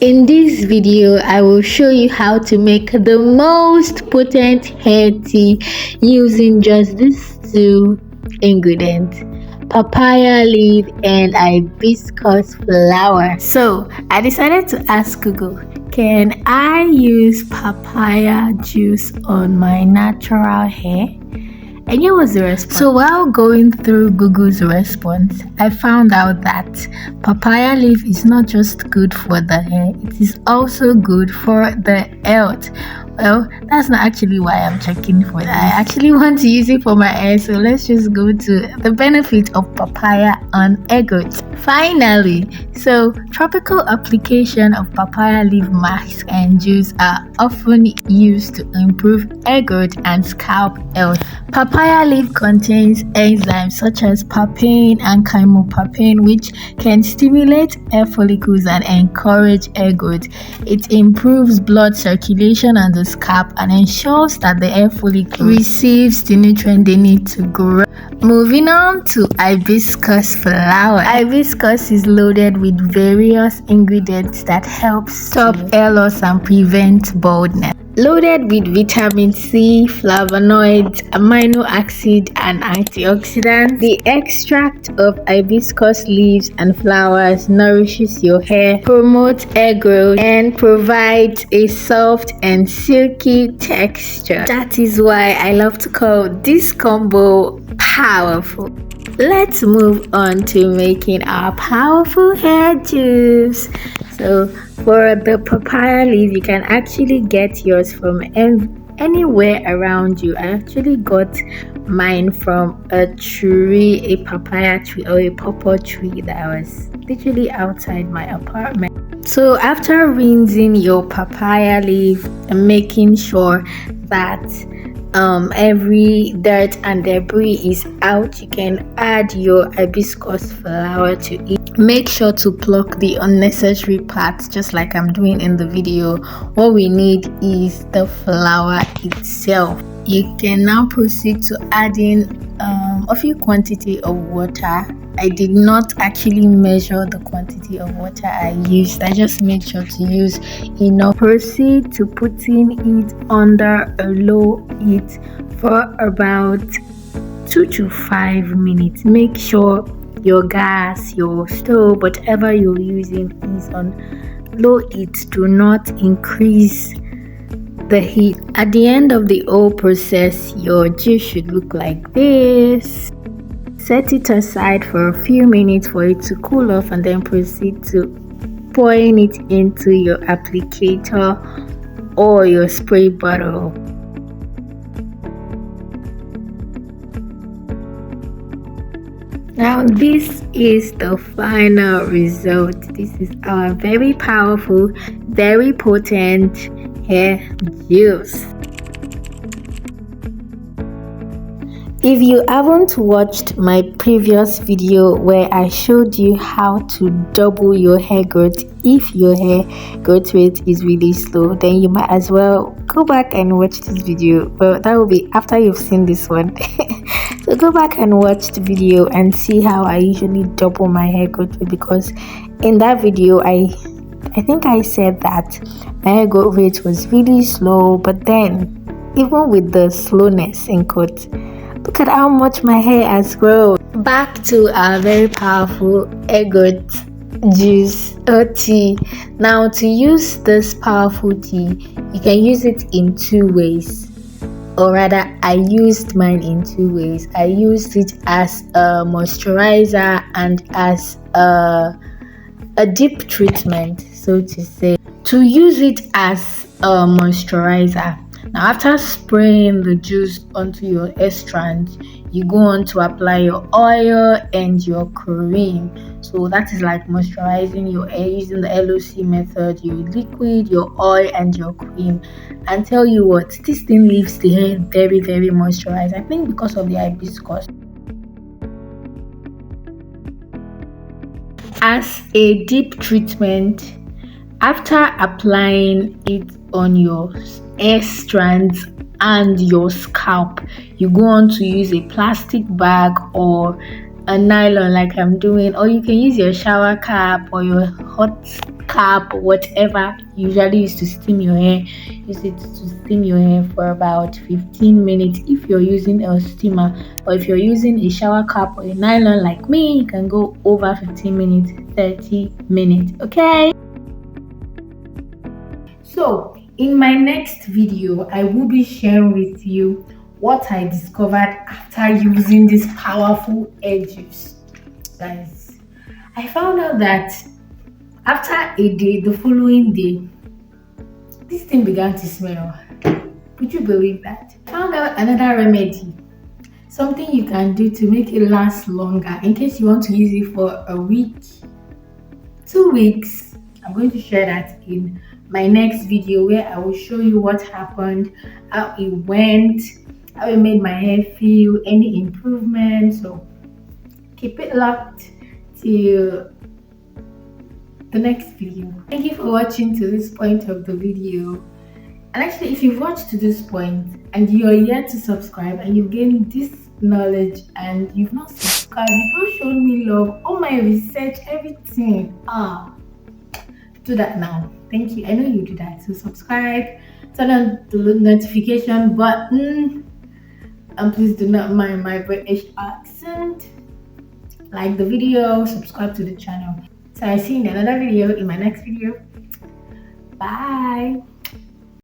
In this video, I will show you how to make the most potent hair tea using just these two ingredients: papaya leaf and hibiscus flower. So I decided to ask Google, can I use papaya juice on my natural hair? And here was the response. So while going through Google's response, I found out that papaya leaf is not just good for the hair, it is also good for the health. Well, that's not actually why I'm checking for that. I actually want to use it for my hair, so let's just go to the benefit of papaya on hair growth. Finally, so tropical application of papaya leaf mask and juice are often used to improve hair growth and scalp health. Papaya leaf contains enzymes such as papain and chemopapain, which can stimulate hair follicles and encourage hair growth. It improves blood circulation on the scalp and ensures that the hair follicle receives the nutrient they need to grow. Moving on to hibiscus flower. Hibiscus is loaded with various ingredients that help stop hair loss and prevent baldness. Loaded with vitamin C, flavonoids, amino acid, and antioxidants, the extract of hibiscus leaves and flowers nourishes your hair, promotes hair growth, and provides a soft and silky texture. That is why I love to call this combo powerful. Let's move on to making our powerful hair juice. So for the papaya leaf, you can actually get yours from anywhere around you. I actually got mine from a tree, a papaya tree or a pawpaw tree that was literally outside my apartment. So after rinsing your papaya leaf and making sure that every dirt and debris is out, you can add your hibiscus flower to it. Make sure to pluck the unnecessary parts, just like I'm doing in the video. What we need is the flower itself. You can now proceed to adding a few quantity of water. I did not actually measure the quantity of water I used. I just made sure to use enough. Proceed to putting it under a low heat for about 2 to 5 minutes. Make sure your gas, your stove, whatever you're using is on low heat. Do not increase the heat. At the end of the whole process, your juice should look like this. Set it aside for a few minutes for it to cool off, and then proceed to pouring it into your applicator or your spray bottle. Now this is the final result. This is our very powerful, very potent hair juice. If you haven't watched my previous video where I showed you how to double your hair growth if your hair growth rate is really slow, then you might as well go back and watch this video. Well, that will be after you've seen this one. So go back and watch the video and see how I usually double my hair growth rate, because in that video I think I said that my hair growth rate was really slow, but then even with the slowness in quotes, look at how much my hair has grown. Back to our very powerful hair growth juice or tea. Now, to use this powerful tea, you can use it in 2 ways. Or rather, I used mine in 2 ways. I used it as a moisturizer and as a deep treatment, so to say. To use it as a moisturizer, now after spraying the juice onto your hair strands, you go on to apply your oil and your cream. So that is like moisturizing your hair using the LOC method: your liquid, your oil, and your cream. And tell you what, this thing leaves the hair very, very moisturized. I think because of the hibiscus. As a deep treatment, after applying it on your hair strands and your scalp, you go on to use a plastic bag or a nylon like I'm doing, or you can use your shower cap or your hot cap, whatever you usually use to steam your hair. Use it to steam your hair for about 15 minutes if you're using a steamer, or if you're using a shower cap or a nylon like me, you can go over 15 minutes, 30 minutes. Okay, so in my next video I will be sharing with you what I discovered after using this powerful hair juice. Guys, I found out that after a day, the following day, this thing began to smell. Would you believe that? I found out another remedy, something you can do to make it last longer in case you want to use it for a week, 2 weeks. I'm going to share that in my next video, where I will show you what happened, how it went, how it made my hair feel, any improvements. So keep it locked till the next video. Thank you for watching to this point of the video. And actually, if you've watched to this point and you're yet to subscribe and you've gained this knowledge and you've not subscribed, you've not shown me love, all my research, everything, do that now. Thank you. I know you do that. So subscribe, turn on the notification button, and please do not mind my British accent. Like the video, subscribe to the channel. So I see you in another video, in my next video. Bye.